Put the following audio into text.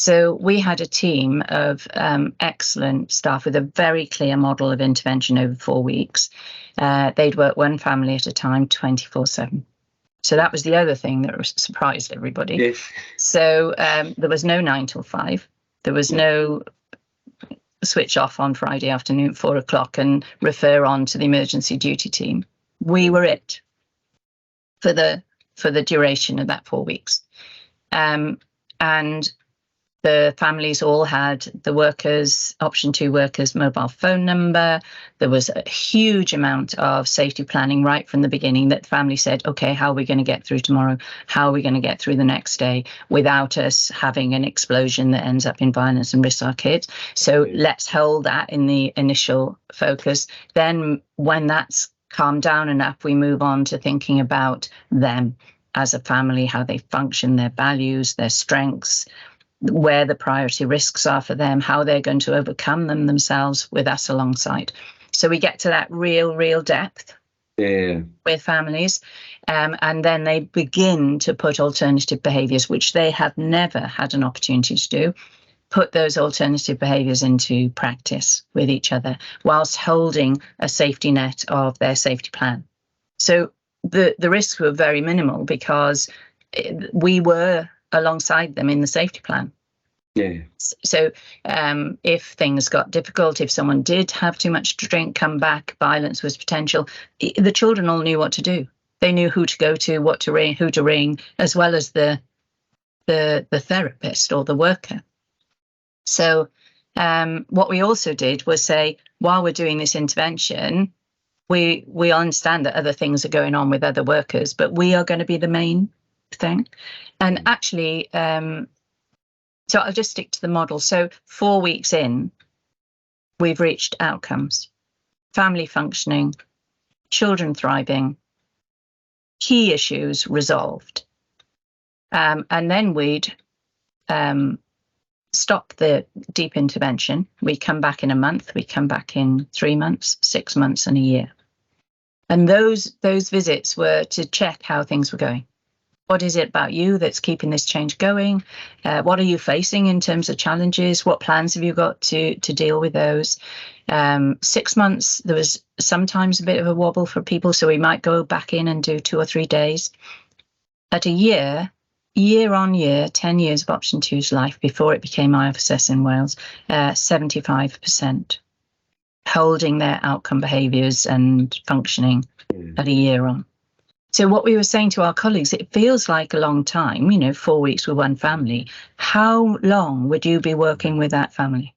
So we had a team of excellent staff with a very clear model of intervention over 4 weeks. They'd work one family at a time, 24/7. So that was the other thing that surprised everybody. Yes. So there was no 9 till 5. There was no switch off on Friday afternoon, 4 o'clock, and refer on to the emergency duty team. We were it for the duration of that 4 weeks. And the families all had the workers, option 2 workers' mobile phone number. There was a huge amount of safety planning right from the beginning that family said, okay, how are we going to get through tomorrow? How are we going to get through the next day without us having an explosion that ends up in violence and risks our kids? So let's hold that in the initial focus. Then when that's calmed down enough, we move on to thinking about them as a family, how they function, their values, their strengths, where the priority risks are for them, how they're going to overcome them themselves with us alongside. So we get to that real depth with families. And then they begin to put alternative behaviours, which they have never had an opportunity to do, put those alternative behaviours into practice with each other whilst holding a safety net of their safety plan. So the risks were very minimal because we were alongside them in the safety plan. Yeah. So if things got difficult, if someone did have too much to drink, come back, violence was potential, the children all knew what to do. They knew who to go to, what to ring, who to ring, as well as the therapist or the worker. So what we also did was say, while we're doing this intervention, we understand that other things are going on with other workers, but we are going to be the main thing. And actually, so I'll just stick to the model. So 4 weeks in, we've reached outcomes, family functioning, children thriving, key issues resolved. And then we'd stop the deep intervention. We come back in a month, we come back in 3 months, 6 months, and a year. And those visits were to check how things were going. What is it about you that's keeping this change going? What are you facing in terms of challenges? What plans have you got to deal with those? 6 months, there was sometimes a bit of a wobble for people, so we might go back in and do 2 or 3 days. At a year on year, 10 years of option 2's life before it became IFSS in Wales, 75% holding their outcome behaviours and functioning at a year on. So what we were saying to our colleagues, it feels like a long time, 4 weeks with one family. How long would you be working with that family?